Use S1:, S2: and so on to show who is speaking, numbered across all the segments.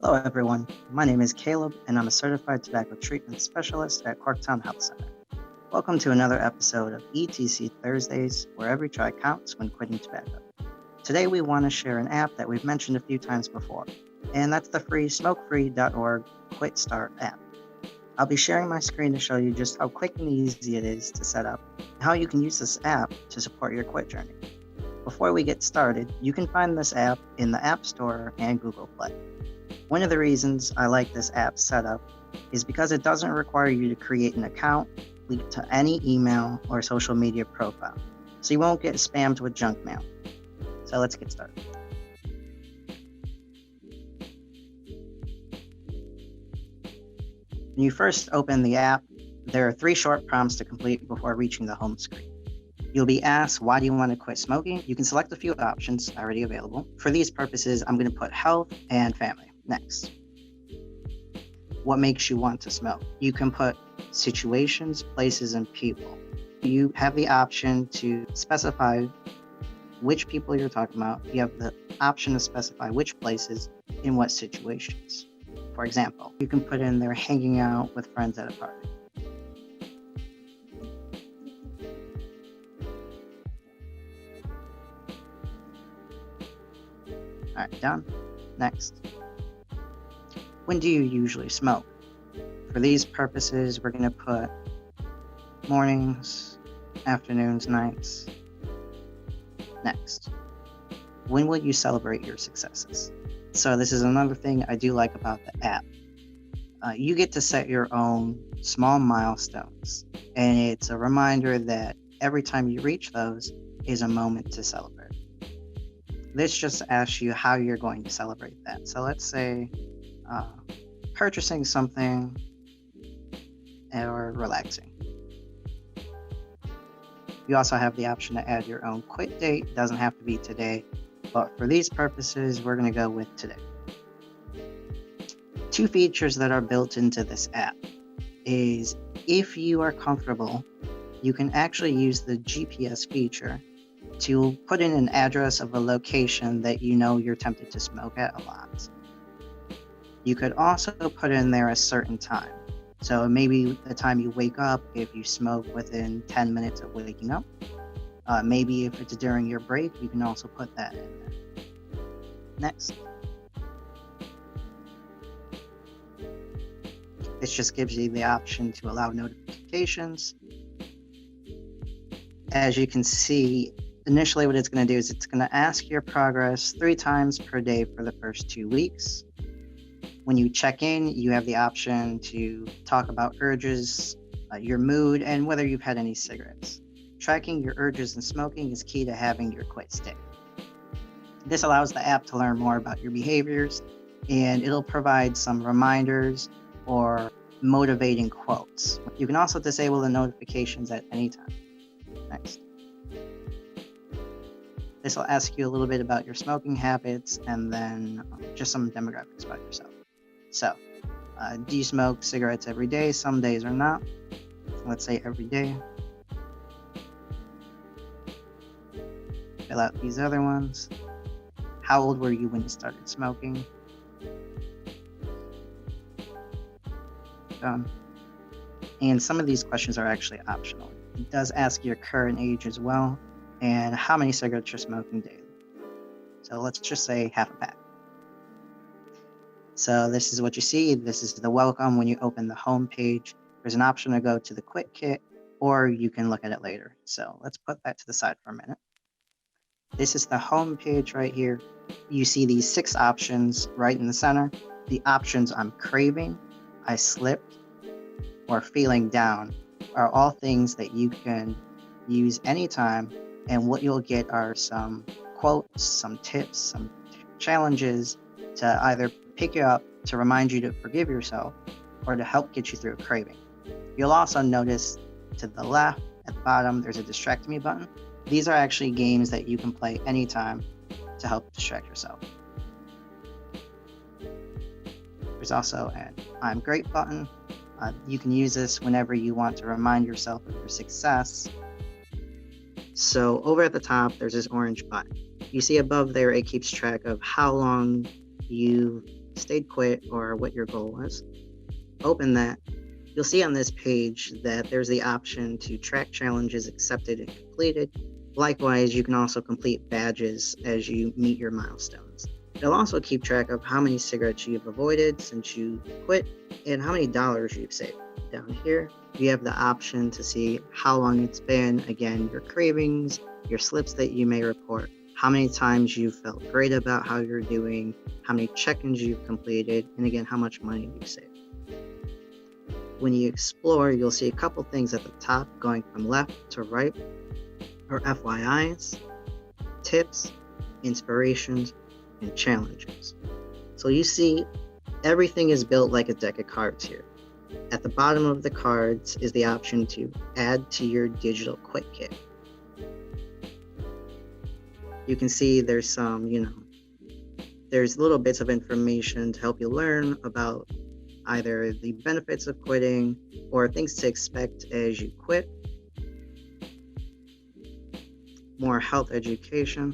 S1: Hello everyone, my name is Caleb and I'm a certified tobacco treatment specialist at Corktown Health Center. Welcome to another episode of ETC Thursdays, where every try counts when quitting tobacco. Today we want to share an app that we've mentioned a few times before, and that's the free smokefree.org QuitSTART app. I'll be sharing my screen to show you just how quick and easy it is to set up, and how you can use this app to support your quit journey. Before we get started, you can find this app in the App Store and Google Play. One of the reasons I like this app setup is because it doesn't require you to create an account, link to any email or social media profile, so you won't get spammed with junk mail. So let's get started. When you first open the app, there are 3 short prompts to complete before reaching the home screen. You'll be asked, why do you want to quit smoking? You can select a few options already available. For these purposes, I'm going to put health and family. Next. What makes you want to smoke? You can put situations, places, and people. You have the option to specify which people you're talking about. You have the option to specify which places in what situations. For example, you can put in there hanging out with friends at a party. All right, done. Next. When do you usually smoke? For these purposes, we're going to put mornings, afternoons, nights. Next. When will you celebrate your successes? So this is another thing I do like about the app. You get to set your own small milestones, and it's a reminder that every time you reach those is a moment to celebrate. This just asks you how you're going to celebrate that. So let's say purchasing something or relaxing. You also have the option to add your own quit date. It doesn't have to be today, but for these purposes, we're going to go with today. 2 features that are built into this app is, if you are comfortable, you can actually use the GPS feature to put in an address of a location that you know you're tempted to smoke at a lot. You could also put in there a certain time. So maybe the time you wake up, if you smoke within 10 minutes of waking up. Maybe if it's during your break, you can also put that in there. Next. This just gives you the option to allow notifications. As you can see, initially what it's going to do is it's going to ask your progress 3 times per day for the first 2 weeks. When you check in, you have the option to talk about urges, your mood, and whether you've had any cigarettes. Tracking your urges and smoking is key to having your quit stick. This allows the app to learn more about your behaviors, and it'll provide some reminders or motivating quotes. You can also disable the notifications at any time. Next. This will ask you a little bit about your smoking habits and then just some demographics about yourself. So, do you smoke cigarettes every day? Some days or not. Let's say every day. Fill out these other ones. How old were you when you started smoking? Done. And some of these questions are actually optional. It does ask your current age as well, and how many cigarettes you're smoking daily. So let's just say half a pack. So this is what you see. This is the welcome when you open the home page. There's an option to go to the quit kit, or you can look at it later. So let's put that to the side for a minute. This is the home page right here. You see these 6 options right in the center. The options I'm craving, I slipped, or feeling down are all things that you can use anytime, and what you'll get are some quotes, some tips, some challenges to either pick you up to remind you to forgive yourself or to help get you through a craving. You'll also notice to the left at the bottom there's a distract me button. These are actually games that you can play anytime to help distract yourself. There's also an I'm great button. You can use this whenever you want to remind yourself of your success. So over at the top, there's this orange button. You see above there, it keeps track of how long you've stayed quit or what your goal was. Open that. You'll see on this page that there's the option to track challenges accepted and completed. Likewise, you can also complete badges as you meet your milestones. It'll also keep track of how many cigarettes you've avoided since you quit and how many dollars you've saved. Down here, you have the option to see how long it's been, again, your cravings, your slips that you may report, how many times you felt great about how you're doing, how many check-ins you've completed, and again, how much money you've saved. When you explore, you'll see a couple things at the top going from left to right, or FYIs, tips, inspirations, and challenges. So you see everything is built like a deck of cards here. At the bottom of the cards is the option to add to your digital quit kit. You can see there's some, there's little bits of information to help you learn about either the benefits of quitting or things to expect as you quit. More health education.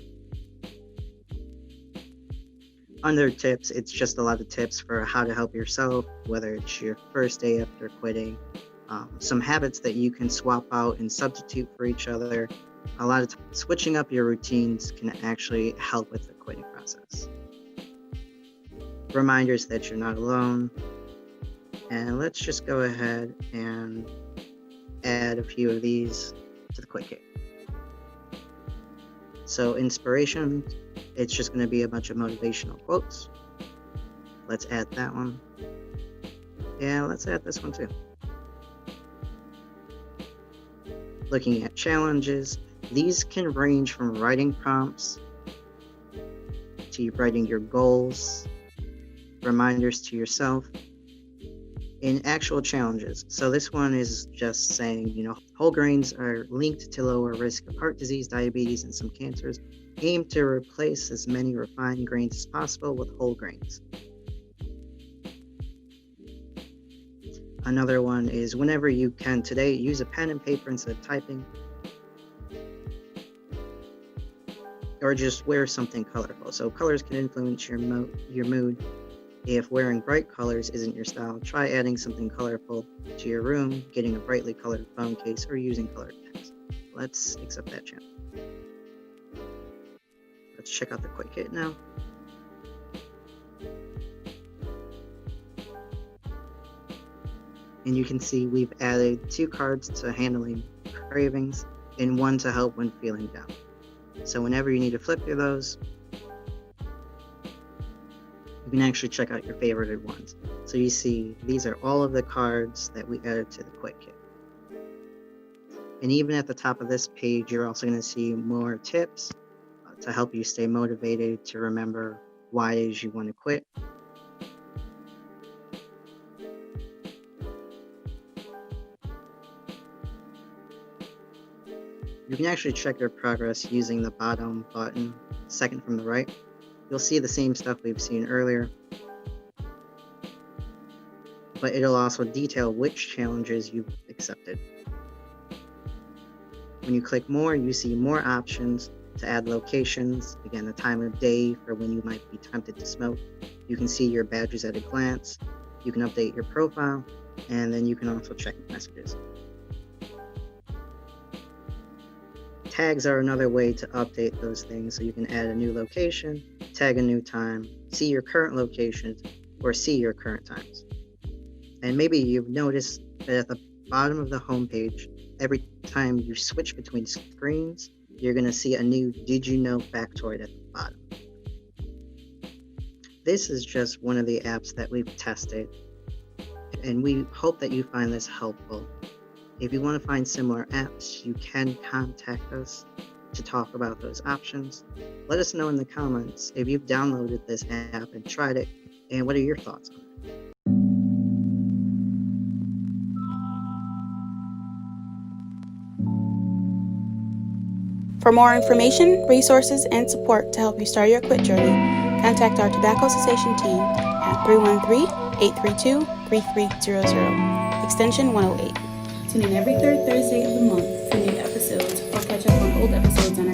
S1: Under tips, it's just a lot of tips for how to help yourself, whether it's your first day after quitting, some habits that you can swap out and substitute for each other. A lot of times, switching up your routines can actually help with the quitting process. Reminders that you're not alone. And let's just go ahead and add a few of these to the quit kit. So inspiration, it's just going to be a bunch of motivational quotes. Let's add that one. Yeah, let's add this one too. Looking at challenges, these can range from writing prompts to writing your goals, reminders to yourself, and actual challenges. So this one is just saying, whole grains are linked to lower risk of heart disease, diabetes, and some cancers. Aim to replace as many refined grains as possible with whole grains. Another one is whenever you can today, use a pen and paper instead of typing. Or just wear something colorful. So colors can influence your mood. If wearing bright colors isn't your style, try adding something colorful to your room, getting a brightly colored phone case, or using colored pens. Let's accept that challenge. Let's check out the quit kit now. And you can see we've added 2 cards to handling cravings and 1 to help when feeling down. So whenever you need to flip through those, you can actually check out your favorited ones. So you see, these are all of the cards that we added to the quit kit. And even at the top of this page, you're also going to see more tips to help you stay motivated, to remember why it is you want to quit. You can actually check your progress using the bottom button, second from the right. You'll see the same stuff we've seen earlier, but it'll also detail which challenges you've accepted. When you click more, you see more options to add locations, again, the time of day for when you might be tempted to smoke. You can see your badges at a glance. You can update your profile, and then you can also check messages. Tags are another way to update those things, so you can add a new location, tag a new time, see your current locations, or see your current times. And maybe you've noticed that at the bottom of the homepage, every time you switch between screens, you're going to see a new Did You Know factoid at the bottom. This is just one of the apps that we've tested, and we hope that you find this helpful. If you want to find similar apps, you can contact us to talk about those options. Let us know in the comments if you've downloaded this app and tried it, and what are your thoughts on it.
S2: For more information, resources, and support to help you start your quit journey, contact our Tobacco Cessation Team at 313-832-3300, extension 108. Tune in every third Thursday of the month for new episodes or catch up on old episodes on our